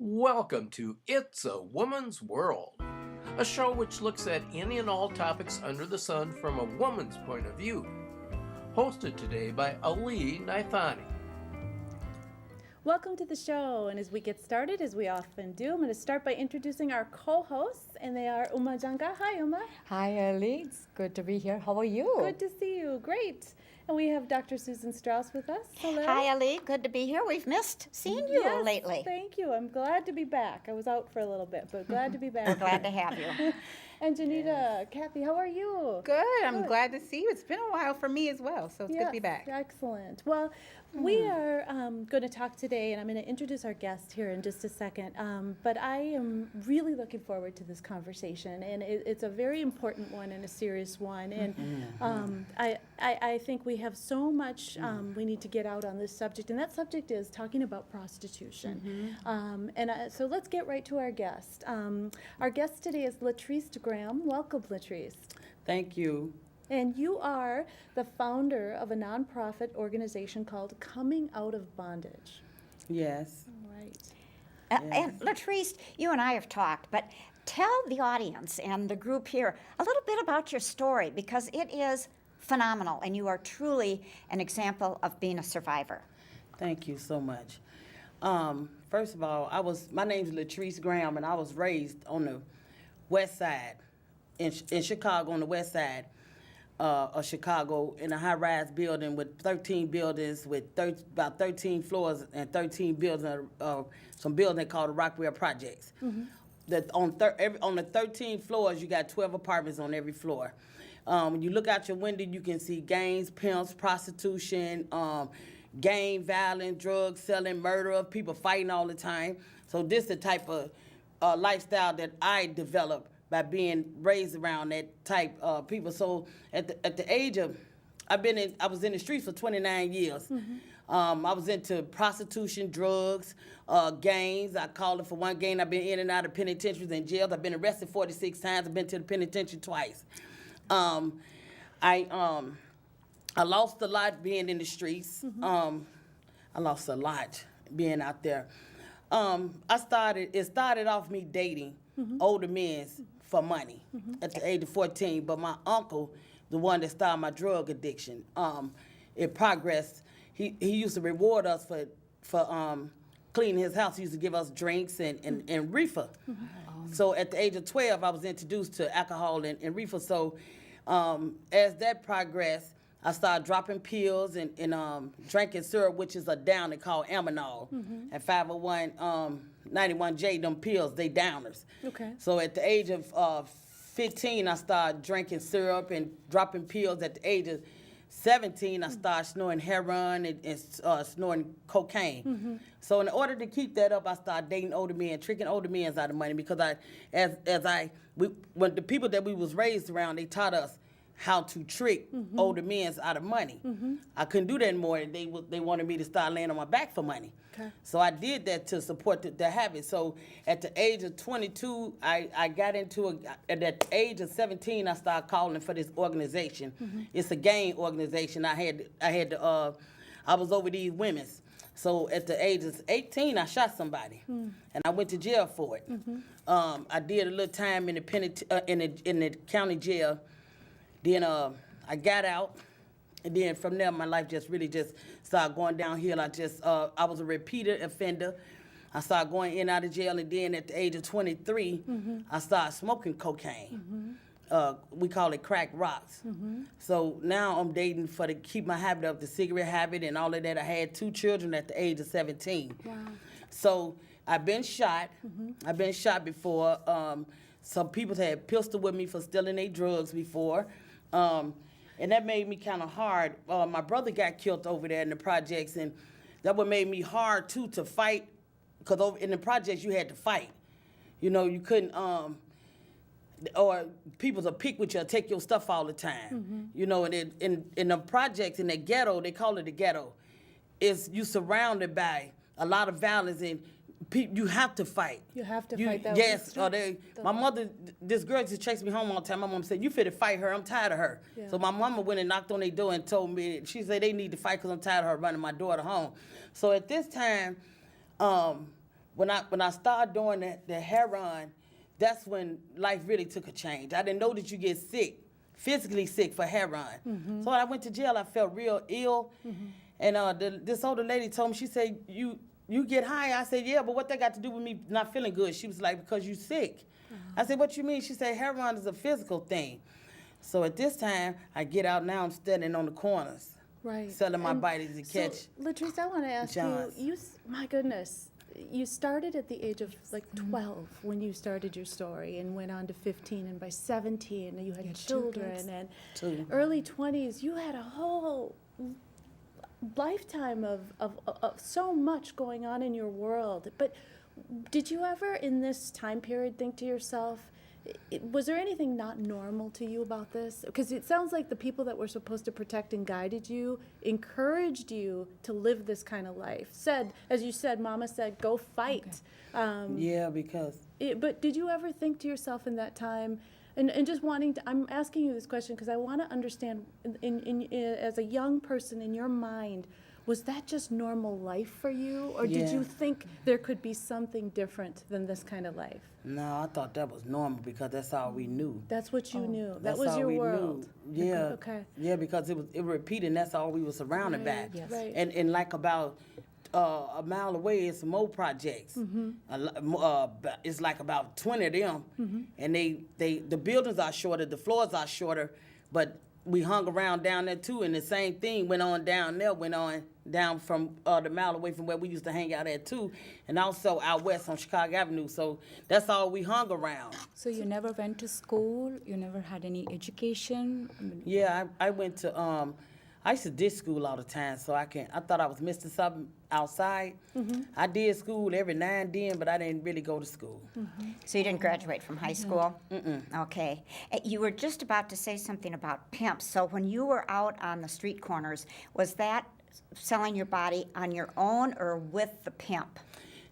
Welcome to It's a Woman's World, a show which looks at any and all topics under the sun from a woman's point of view. Hosted today by Ali Naithani. Welcome to the show, and as we get started, as we often do, I'm going to start by introducing our co-hosts, and they are Uma Janga. Hi, Uma. Hi, Ali. It's good to be here. How are you? Good to see you. Great. And we have Dr. Susan Strauss with us. Hello. Hi, Ali. Good to be here. We've missed seeing you Yes, lately. Thank you. I'm glad to be back. I was out for a little bit, but glad to be back. We're glad to have you. And Janita, Kathy, how are you? Good. I'm glad to see you. It's been a while for me as well, so it's good to be Yes, back. Excellent. Well, we are going to talk today, and I'm going to introduce our guest here in just a second. But I am really looking forward to this conversation, and it's a very important one and a serious one. And I think we have so much we need to get out on this subject, and that subject is talking about prostitution. So let's get right to our guest. Our guest today is Latriste Graham. Welcome, Latriste. Thank you. And you are the founder of a nonprofit organization called Coming Out of Bondage. Yes. Right. And Latriste, you and I have talked, but tell the audience and the group here a little bit about your story, because it is phenomenal, and you are truly an example of being a survivor. Thank you so much. First of all, my name's Latriste Graham, and I was raised on the west side, in Chicago, on the west side of Chicago, in a high-rise building with 13 buildings, with about 13 floors and 13 buildings, some building called the Rockwell Projects. That on the 13 floors, you got 12 apartments on every floor. When you look out your window, you can see gangs, pimps, prostitution, gang violence, drug selling, murder of people fighting all the time. So this is the type of lifestyle that I developed by being raised around that type of people. So at the age of, I was in the streets for 29 years. I was into prostitution, drugs, gangs. I called it for one gang. I've been in and out of penitentiaries and jails. I've been arrested 46 times. I've been to the penitentiary twice. I lost a lot being in the streets. I lost a lot being out there. It started off me dating older men for money at the age of 14, but my uncle, the one that started my drug addiction, it progressed. He used to reward us for cleaning his house. He used to give us drinks and reefer. So at the age of 12, I was introduced to alcohol and reefer. So as that progressed, I started dropping pills and drinking syrup, which is a downer called Aminol. At 501 91J, them pills, they downers. Okay. So at the age of 15, I started drinking syrup and dropping pills. At the age of 17, I started snorting heroin and snorting cocaine. So in order to keep that up, I started dating older men, tricking older men out of money, because when the people that we was raised around, they taught us how to trick older men out of money. I couldn't do that anymore. They wanted me to start laying on my back for money. Okay. So I did that to support the habit. So at the age of 22, I got into at the age of 17, I started calling for this organization. It's a gang organization. I was over these women's. So at the age of 18, I shot somebody, and I went to jail for it. I did a little time in the county jail. Then I got out, and then from there, my life just started going downhill. I was a repeated offender. I started going in and out of jail, and then at the age of 23, I started smoking cocaine. We call it crack rocks. So now I'm dating to keep my habit up, the cigarette habit and all of that. I had 2 children at the age of 17. Wow. So I've been shot. I've been shot before. Some people had pistol with me for stealing their drugs before. And that made me kind of hard. My brother got killed over there in the projects, and that what made me hard, too, to fight, because in the projects, you had to fight. You know, you couldn't, or people will pick with you, take your stuff all the time. You know, and in the projects, in the ghetto, they call it the ghetto, you surrounded by a lot of violence, and you have to fight. You have to fight that. Yes. My mother, this girl just chased me home all the time. My mom said, "You fit to fight her. I'm tired of her." Yeah. So my mama went and knocked on their door and told me, she said they need to fight because I'm tired of her running my daughter home. So at this time, when I started doing the heroin, that's when life really took a change. I didn't know that you get sick, physically sick for heroin. So when I went to jail, I felt real ill. And this older lady told me, she said, you get high? I said, yeah, but what that got to do with me not feeling good? She was like, because you sick. I said, what you mean? She said, heroin is a physical thing. So at this time, I get out now, I'm standing on the corners, Right. selling my And bodies to so, catch. Latriste, I want to ask Johns. my goodness, you started at the age of like 12 when you started your story and went on to 15, and by 17 you had had 2 children, kids. and 2. early 20s, you had a whole lifetime of so much going on in your world. But did you ever in this time period think to yourself, was there anything not normal to you about this? Because it sounds like the people that were supposed to protect and guided you encouraged you to live this kind of life. Said, as you said, Mama said, go fight. Yeah, because But did you ever think to yourself in that time, and just wanting to, I'm asking you this question because I want to understand, as a young person in your mind, was that just normal life for you? Or did Yeah. you think there could be something different than this kind of life? no, I thought that was normal because that's all we knew. That's what you knew. That That's was all your we world. knew. Yeah. Okay. Yeah, because it repeated, and that's all we were surrounded Right, by. yes. Right. And like about a mile away is some more projects. It's like about 20 of them, and the buildings are shorter, the floors are shorter, but we hung around down there too, and the same thing went on down there, went on down from the mile away from where we used to hang out at too, and also out west on Chicago Avenue. So that's all we hung around. So you never went to school? You never had any education? I mean, Yeah, I went to I used to ditch school all the time, so I thought I was missing something outside. I did school every now and then, but I didn't really go to school. So you didn't graduate from high school? Okay. You were just about to say something about pimps. So when you were out on the street corners, was that selling your body on your own or with the pimp?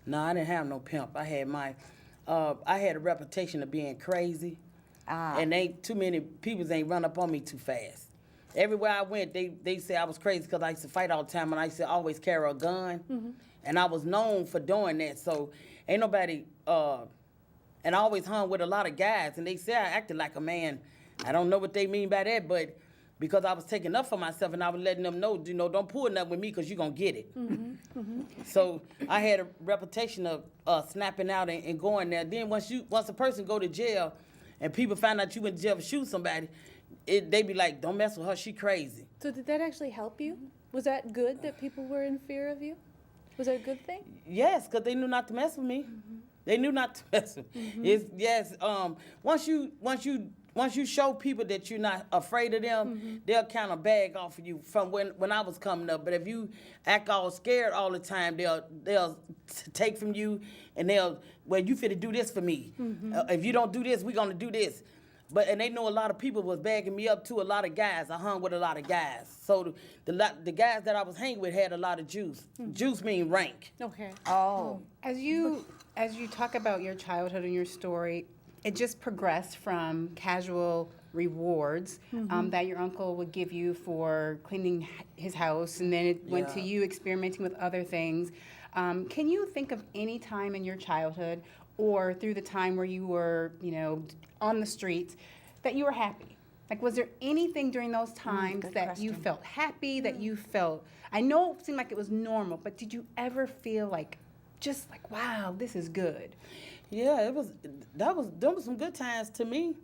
No, I didn't have no pimp. I had a reputation of being crazy, and ain't too many people ain't run up on me too fast. Everywhere I went, they say I was crazy because I used to fight all the time, and I used to always carry a gun, and I was known for doing that. So ain't nobody, and I always hung with a lot of guys, and they say I acted like a man. I don't know what they mean by that, but because I was taking up for myself, and I was letting them know, don't pull nothing with me because you're going to get it. So I had a reputation of snapping out and going there. Then once a person go to jail and people find out you went to jail for shooting somebody, they be like, don't mess with her, she crazy. So did that actually help you? Was that good that people were in fear of you? Was that a good thing? Yes, because they knew not to mess with me. They knew not to mess with me. Once you show people that you're not afraid of them, they'll kind of bag off of you from when I was coming up. But if you act all scared all the time, they'll take from you, and you finna do this for me. If you don't do this, we're gonna do this. And they know a lot of people was bagging me up too. A lot of guys. I hung with a lot of guys. So the guys that I was hanging with had a lot of juice. Juice mean rank. Okay. Oh. As you talk about your childhood and your story, it just progressed from casual rewards that your uncle would give you for cleaning his house, and then it went to you experimenting with other things. Can you think of any time in your childhood or through the time where you were, on the streets, that you were happy? Like, was there anything during those times good that you question. felt happy, that you felt, I know it seemed like it was normal, but did you ever feel like, just like, wow, this is good? Yeah, there was some good times to me.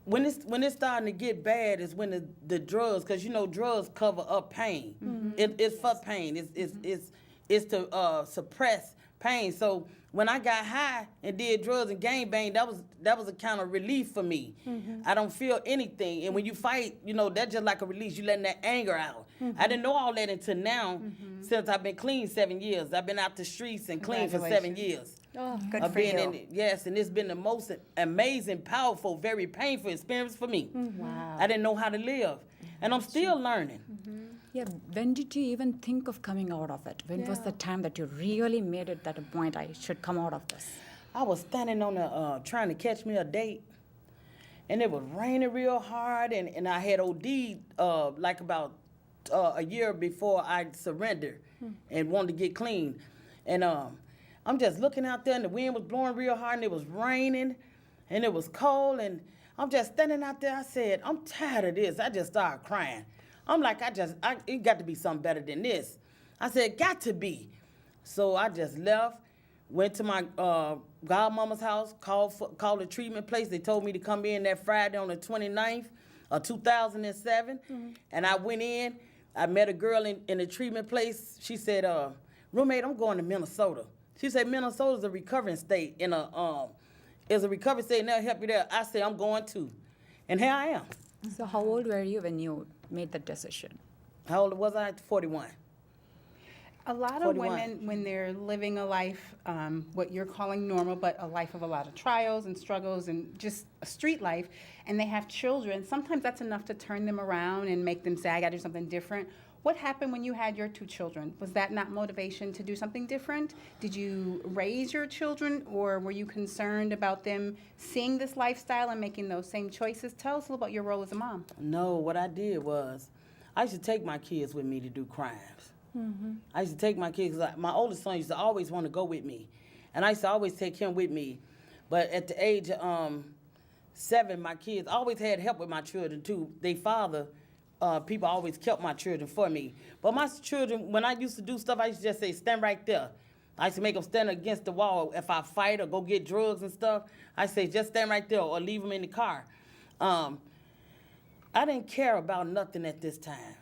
When it's starting to get bad is when the drugs, because drugs cover up pain. It's for pain. It's to suppress pain. So when I got high and did drugs and gangbang, that was a kind of relief for me. I don't feel anything. And when you fight, that's just like a release. You letting that anger out. I didn't know all that until now, since I've been clean 7 years. I've been out the streets and clean for 7 years. Oh, Good I've for been you. in it, yes, and it's been the most amazing, powerful, very painful experience for me. Wow. I didn't know how to live, and I'm still learning. yeah, when did you even think of coming out of it? When was the time that you really made it that a point I should come out of this? I was standing on the trying to catch me a date, and it was raining real hard, and I had OD'd like about a year before I surrendered and wanted to get clean. And I'm just looking out there, and the wind was blowing real hard, and it was raining, and it was cold, and I'm just standing out there. I said, I'm tired of this. I just started crying. I'm like, it got to be something better than this. I said, got to be. So I just left, went to my godmama's house, called the treatment place. They told me to come in that Friday on the 29th of 2007. And I went in. I met a girl in the treatment place. She said, roommate, I'm going to Minnesota. She said, Minnesota's a recovering state. It's a recovery state, and they'll help you there. I said, I'm going too. And here I am. So how old were you when you made that decision? How old was I? 41. A lot of 41. women, when they're living a life, what you're calling normal, but a life of a lot of trials and struggles and just a street life, and they have children, sometimes that's enough to turn them around and make them say, I got to do something different. What happened when you had your 2 children? Was that not motivation to do something different? Did you raise your children, or were you concerned about them seeing this lifestyle and making those same choices? Tell us a little about your role as a mom. No, what I did was, I used to take my kids with me to do crimes. I used to take my kids, my oldest son used to always want to go with me. And I used to always take him with me. But at the age of 7, my kids always had help with my children too. They father, people always kept my children for me. But my children, when I used to do stuff, I used to just say, stand right there. I used to make them stand against the wall. If I fight or go get drugs and stuff, I say, just stand right there or leave them in the car. I didn't care about nothing at this time.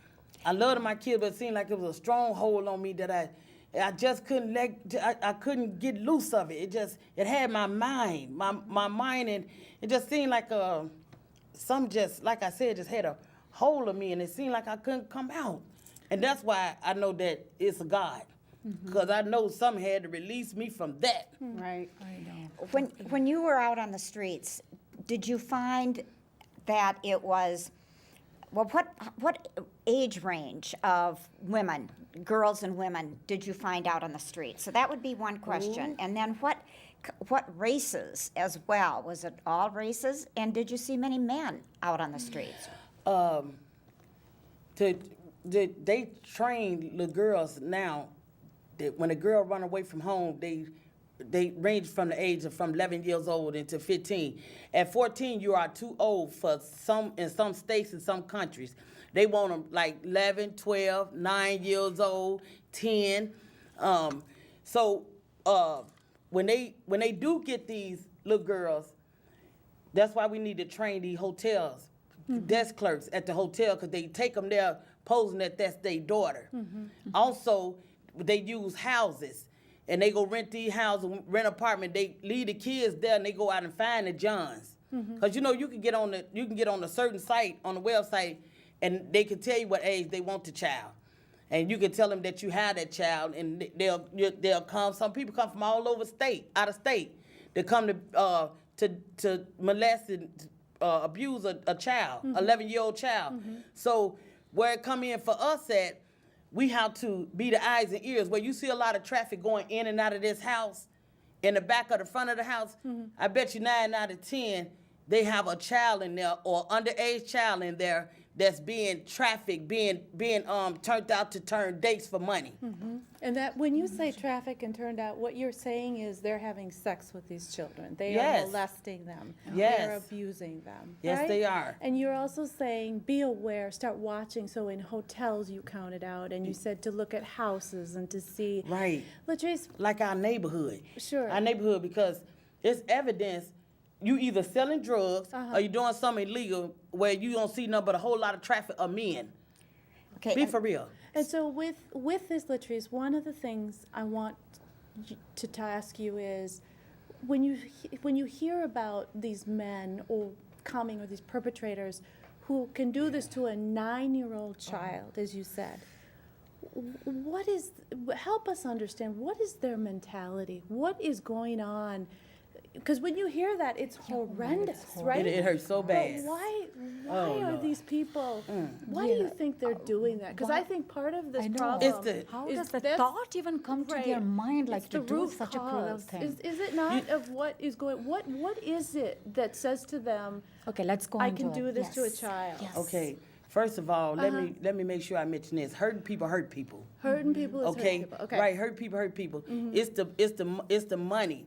I loved my kids, but it seemed like it was a stronghold on me that I just couldn't I couldn't get loose of it. It had my mind, my mind, and it just seemed like some just, like I said, just had a hold of me, and it seemed like I couldn't come out. And that's why I know that it's a God, because I know some had to release me from that. Right. I know. When you were out on the streets, did you find that it was, well, what age range of women, girls and women, did you find out on the streets? So that would be one question. And then what races as well? Was it all races? And did you see many men out on the streets? They train the girls now that when a girl run away from home, they range from the age of from 11 years old into 15. At 14, you are too old for in some states and some countries. They want them like 11, 12, 9 years old, 10. So when they do get these little girls, that's why we need to train these hotels, desk clerks at the hotel, because they take them there posing that that's their daughter. Also, they use houses. And they go rent these houses, rent apartment. They leave the kids there, and they go out and find the Johns. Because you can get on a certain site on the website, and they can tell you what age they want the child, and you can tell them that you have that child, and they'll come. Some people come from all over out of state. They come to molest and abuse a child, 11-year-old child. So where it come in for us at, we have to be the eyes and ears. Where you see a lot of traffic going in and out of this house, in the back or the front of the house, I bet you 9 out of 10, they have a child in there or underage child in there that's being trafficked, being turned out to turn dates for money. And that when you say traffic and turned out, what you're saying is they're having sex with these children. They Yes. are molesting them. Yes. They're abusing them. Yes, right? they are. And you're also saying be aware, start watching. So in hotels you counted out, and you said to look at houses and to see. Right. Latrice, Like our neighborhood. Sure. Our neighborhood, because it's evidence you either selling drugs or you doing something illegal where you don't see nothing but a whole lot of traffic of men. Okay, Be and- for real. and so with this, Latrice, one of the things I want to ask you is, when you hear about these men or these perpetrators who can do this to a 9-year-old child, as you said, help us understand, what is their mentality? What is going on? Because when you hear that, it's horrendous, right? It hurts so bad. But why Oh, are Lord. these people, why do you think they're doing that? Because I think part of this problem It's the- How is does the that's- thought even come to their right. mind, like It's to the do root such a cruel cause. thing? Is it not of what is going, what is it that says to them, Okay, let's go I into can it. do this to a Yes. child? Yes. Okay. First of all, let me make sure I mention this. Hurting people hurt people. Hurting people is Okay, hurting people. Okay. right. Hurt people hurt people. It's the money.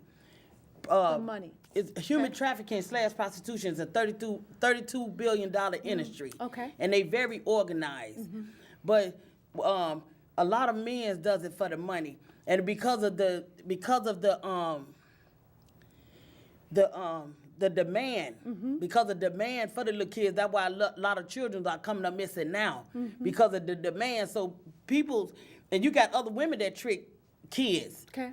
The money. It's human trafficking / prostitution is a $32 billion industry. Okay. And they very organized. But a lot of men does it for the money, and because of the demand, because of demand for the little kids, that's why a lot of children are coming up missing now, because of the demand. So and you got other women that trick kids. Okay.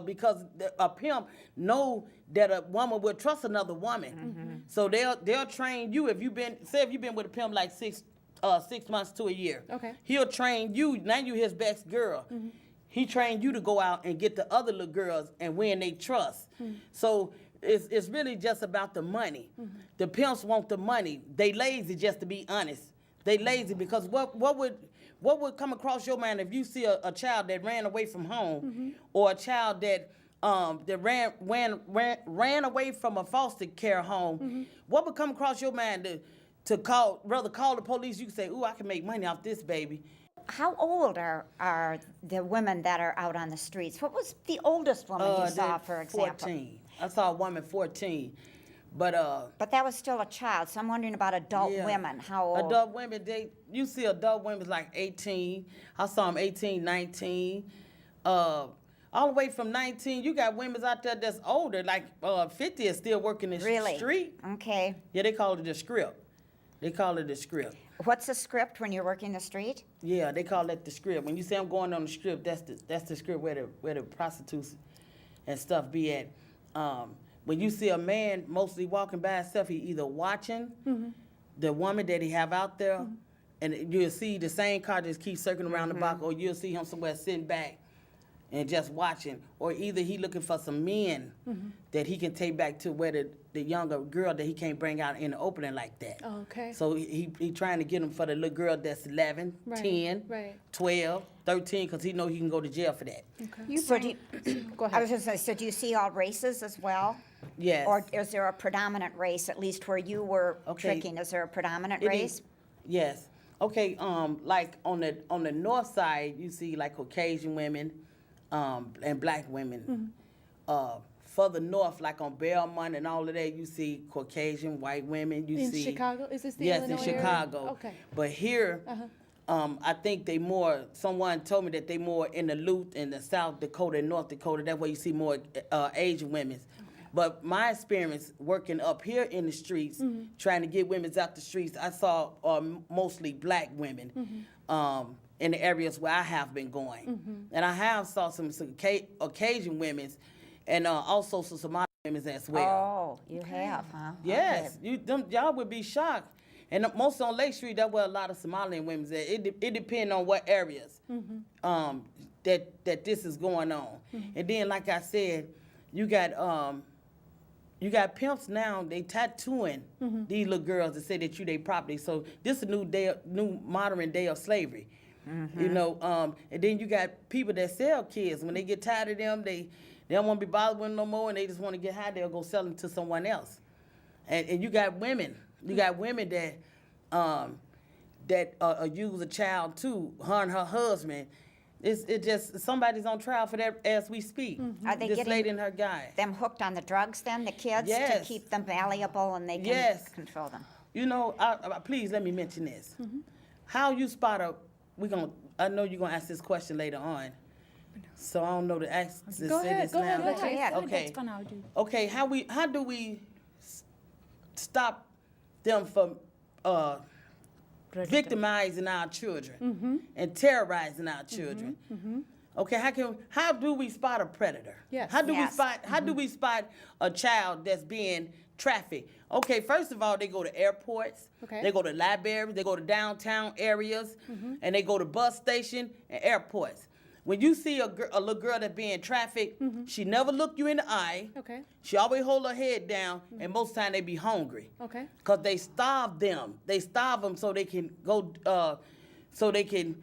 Because a pimp know that a woman will trust another woman. So they'll train you if you've been with a pimp like 6 months to a year. Okay. He'll train you. Now you his best girl. He trained you to go out and get the other little girls and win they trust. So it's really just about the money. The pimps want the money. They lazy, just to be honest. They lazy because what would come across your mind if you see a child that ran away from home, or a child that ran away from a foster care home? What would come across your mind to call the police? You can say, "Ooh, I can make money off this baby." How old are the women that are out on the streets? What was the oldest woman you saw, for example? 14. I saw a woman 14, but that was still a child, so I'm wondering about adult women. How old? Adult women, you see adult women like 18. I saw them 18, 19. All the way from 19, you got women out there that's older, like 50 is still working the street. Okay. Yeah, they call it the script. What's the script when you're working the street? Yeah, they call it the script. When you say I'm going on the script, that's the script where the prostitutes and stuff be at. When you see a man mostly walking by himself, he either watching the woman that he have out there, and you'll see the same car just keep circling around the block, or you'll see him somewhere sitting back and just watching, or either he looking for some men that he can take back to where the younger girl that he can't bring out in the opening like that. Oh, okay. So he trying to get him for the little girl that's 11, 10, 12, 13, because he know he can go to jail for that. Okay. Go ahead. I was just going to say, so do you see all races as well? Yes. Or is there a predominant race, at least where you were tricking? Is there a predominant race? Yes. Okay. Like on the north side, you see like Caucasian women, and black women. Further north, like on Belmont and all of that, you see Caucasian white women. You see in Chicago? Is this the yes, Illinois in Chicago. area? Okay. But here, I think they more. Someone told me that they more in the Lut in the South Dakota and North Dakota. That's where you see more Asian women. But my experience working up here in the streets, trying to get women out the streets, I saw mostly black women in the areas where I have been going. And I have saw some Caucasian women and also some Somali women as well. Oh, you have, huh? Yes, y'all would be shocked. And most on Lake Street, that's where a lot of Somalian women at. It depends on what areas that this is going on. And then, like I said, you got pimps now. They tattooing these little girls to say that you their property. So this is a new modern day of slavery. You know, and then you got people that sell kids. When they get tired of them, they don't want to be bothered with them no more, and they just want to get high. They'll go sell them to someone else. And you got women. You got women that use a child too, her and her husband. It just somebody's on trial for that as we speak. Are they this getting lady and her guy. them hooked on the drugs then, the kids, to Yes. keep them malleable and they can Yes. control them? You know, please let me mention this. How you spot a? I know you're gonna ask this question later on, so I don't know to ask. To Go say ahead, this go now. ahead, Go ahead. Okay. That's fun, I'll do. Okay, how do we stop them from victimizing our children and terrorizing our children? Okay, how do we spot a predator? Yes. How do Yes. we spot a child that's being trafficked? Okay, first of all, they go to airports. Okay. They go to libraries. They go to downtown areas, and they go to bus station and airports. When you see a little girl that's being trafficked, she never look you in the eye. Okay. She always hold her head down, and most time they be hungry. Okay. Cause they starve them. They starve them so they can go. So they can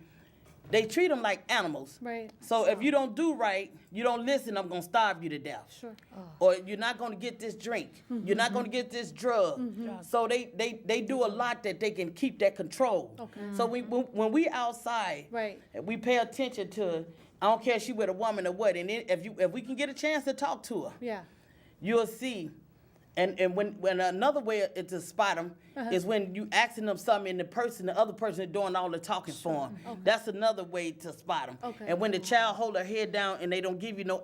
they treat them like animals. Right. So if you don't do right, you don't listen, I'm gonna starve you to death. Sure. Or you're not gonna get this drink. You're not gonna get this drug. So they do a lot that they can keep that control. Okay. So when we outside, Right. and we pay attention to, I don't care if she with a woman or what, and if we can get a chance to talk to her, Yeah. you'll see. And when another way to spot them is when you asking them something and the other person is doing all the talking for them. That's another way to spot them. Okay. And when the child hold her head down and they don't give you no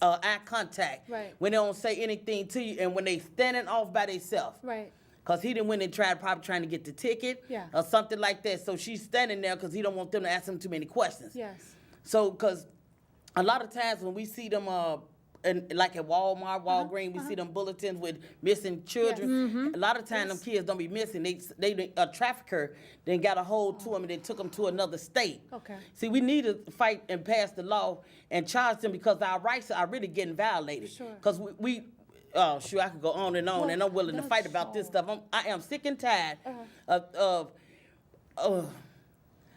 eye contact, Right. when they don't say anything to you, and when they standing off by themselves. Right. Cause he didn't went and probably trying to get the ticket Yeah. or something like that. So she's standing there because he don't want them to ask him too many questions. Yes. So, cause a lot of times when we see them, like at Walmart, Walgreens, we see them bulletins with missing children. A lot of times them kids don't be missing. They a trafficker then got a hold to them and they took them to another state. Okay. See, we need to fight and pass the law and charge them because our rights are really getting violated. Sure. Because we oh, sure, I could go on and on, and I'm willing to fight about this stuff. I am sick and tired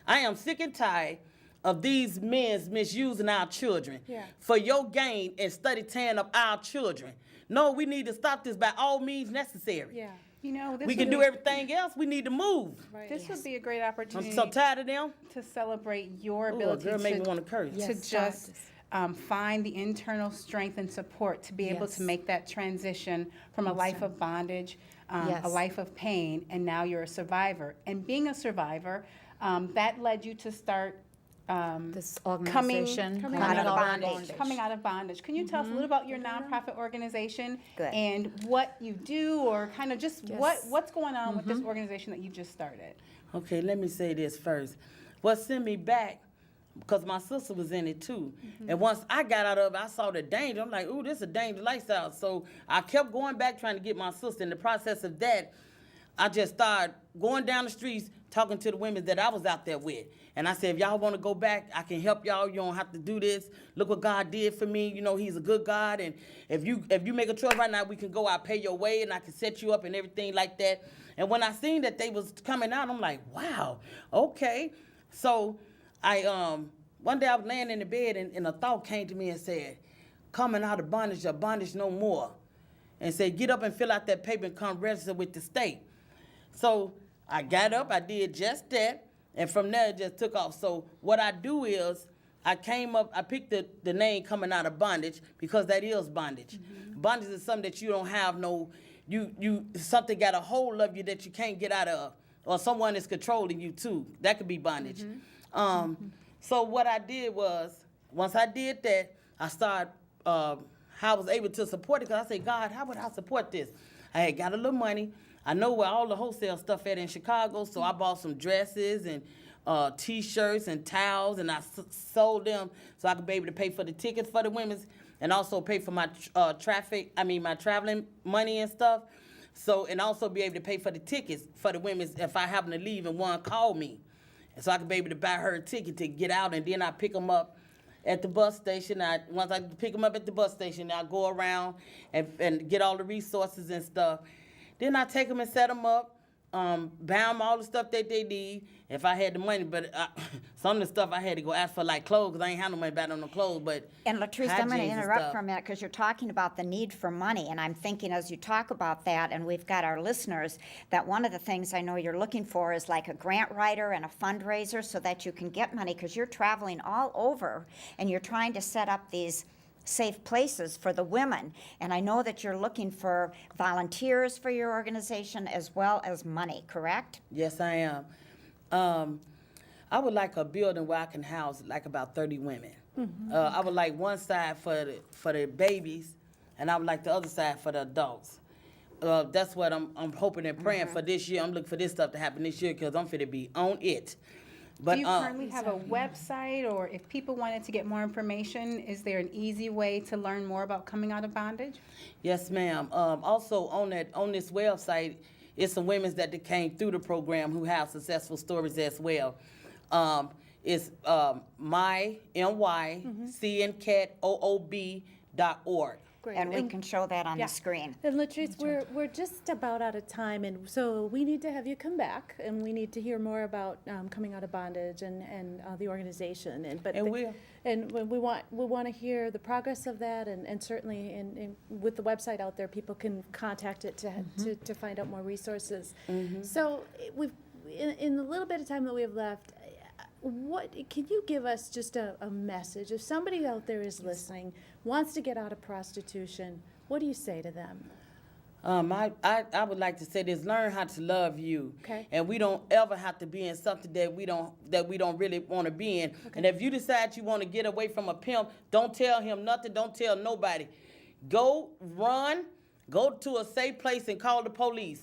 I am sick and tired of these men misusing our children for your gain and study tearing up our children. No, we need to stop this by all means necessary. Yeah. You know, this We can would do be- everything else. We need to move. Right. This would be a great I'm opportunity so tired of them. to celebrate your Ooh, ability girl, make me to, want to curse. to Yes, just stop find the internal strength and support to be able Yes. to make that transition from a life of bondage, a Yes. life of pain, and now you're a survivor. And being a survivor, that led you to start This coming organization out of bondage. Coming out of bondage. Can you tell us a little about your nonprofit organization Good. and what you do, or kind of just Yes. what's going on with this organization that you just started? Okay, let me say this first. What sent me back, because my sister was in it too. And once I got out of it, I saw the danger. I'm like, ooh, this is a dangerous lifestyle. So I kept going back trying to get my sister. In the process of that, I just started going down the streets talking to the women that I was out there with. And I said, if y'all want to go back, I can help y'all. You don't have to do this. Look what God did for me. You know, he's a good God. And if you make a choice right now, we can go. I'll pay your way and I can set you up and everything like that. And when I seen that they was coming out, I'm like, wow, okay. So one day I was laying in the bed and a thought came to me and said, coming out of bondage or bondage no more. And said, get up and fill out that paper and come register with the state. So I got up, I did just that, and from there it just took off. So what I do is I picked the name coming out of bondage because that is bondage. Bondage is something that you don't have something got a hold of you that you can't get out of, or someone is controlling you too. That could be bondage. So what I did was, once I did that, I started, how I was able to support it, because I said, God, how would I support this? I had got a little money. I know where all the wholesale stuff at in Chicago, so I bought some dresses and T-shirts and towels, and I sold them so I could be able to pay for the tickets for the women's and also pay for my my traveling money and stuff. So, and also be able to pay for the tickets for the women's if I happen to leave and one call me. And so I could be able to buy her a ticket to get out, and then I pick them up at the bus station. Once I pick them up at the bus station, I go around and get all the resources and stuff. Then I take them and set them up, buy them all the stuff that they need, if I had the money. But some of the stuff I had to go ask for, like clothes, because I ain't have no money back on the clothes. But And Latriste, I'm going to hygienes and interrupt stuff. for a minute because you're talking about the need for money, and I'm thinking as you talk about that, and we've got our listeners, that one of the things I know you're looking for is like a grant writer and a fundraiser so that you can get money, because you're traveling all over and you're trying to set up these safe places for the women. And I know that you're looking for volunteers for your organization as well as money, correct? Yes, I am. I would like a building where I can house like about 30 women. I would like one side for the babies, and I would like the other side for the adults. That's what I'm hoping and praying for this year. I'm looking for this stuff to happen this year because I'm finna be on it. But Do you currently have a website, or if people wanted to get more information, is there an easy way to learn more about coming out of bondage? yes, ma'am. Also on this website, it's some women that came through the program who have successful stories as well. It's mycnoob.org. Great. And we And- can show that on yeah. the screen. And Latriste, we're just about out of time, and so we need to have you come back, and we need to hear more about coming out of bondage and the organization. And we want to hear the progress of that, and certainly with the website out there, people can contact it to find out more resources. So in the little bit of time that we have left, what can you give us just a message? If somebody out there is listening, wants to get out of prostitution, what do you say to them? I would like to say this: learn how to love you, Okay. and we don't ever have to be in something that we don't really want to be in. And if you decide you want to get away from a pimp, don't tell him nothing. Don't tell nobody. Go run, go to a safe place and call the police.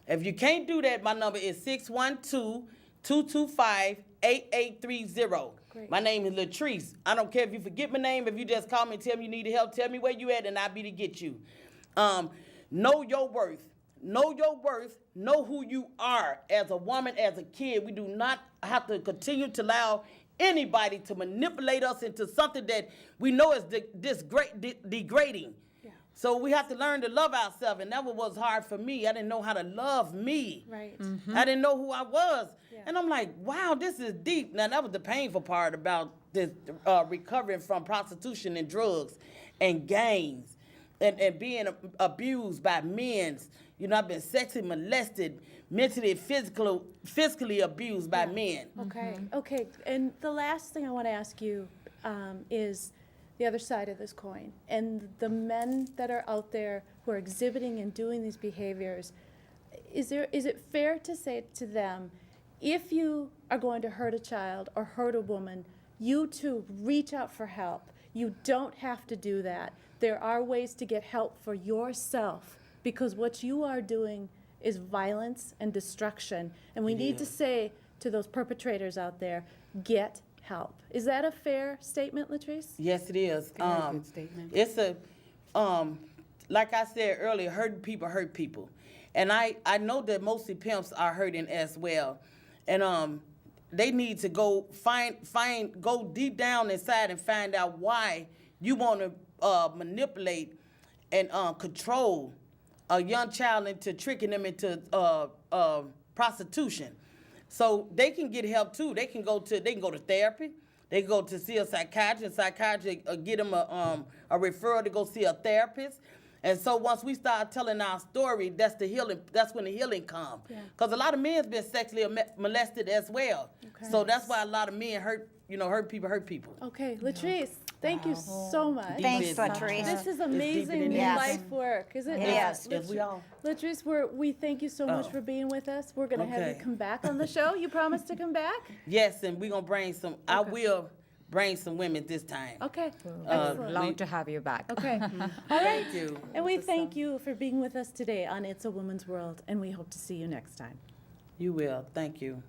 If you can't do that, my number is 612-225-8830. Great. My name is Latriste. I don't care if you forget my name. If you just call me and tell me you need help, tell me where you at, and I'll be to get you. Know your worth. Know your worth. Know who you are as a woman, as a kid. We do not have to continue to allow anybody to manipulate us into something that we know is degrading. Yeah. So we have to learn to love ourselves, and that was hard for me. I didn't know how to love me. Right. I didn't know who I was. Yeah. And I'm like, wow, this is deep. Now, that was the painful part about this recovering from prostitution and drugs and gangs and being abused by men. You know, I've been sexually molested, mentally, physically abused by men. Okay. Okay. And the last thing I want to ask you is the other side of this coin, and the men that are out there who are exhibiting and doing these behaviors. Is it fair to say to them, if you are going to hurt a child or hurt a woman, you too reach out for help. You don't have to do that. There are ways to get help for yourself, because what you are doing is violence and destruction. And we need to say to those perpetrators out there, get help. Is that a fair statement, Latriste? Yes, it is. Very good statement. It's a, like I said earlier, hurting people hurt people. And I know that mostly pimps are hurting as well. And they need to go go deep down inside and find out why you want to manipulate and control a young child into tricking them into prostitution. So they can get help too. They can go to therapy. They can go to see a psychiatrist. Psychiatrist get them a referral to go see a therapist. And so once we start telling our story, that's the healing. That's when the healing comes. Because a lot of men's been sexually molested as well. Okay. So that's why a lot of men hurt people. Okay, Latriste, thank you so much. Thanks, Deep Latriste. This is amazing Yes. life work, isn't it? Yes. Yes, we all. Latriste, we thank you so much for being with us. We're going to have you Okay. come back on the show. You promise to come back? Yes, and we're gonna bring some. I will bring some women this time. Okay. Love Excellent. to have you back. Okay. All right. Thank you. And we thank you for being with us today on It's a Woman's World, and we hope to see you next time. You will. Thank you.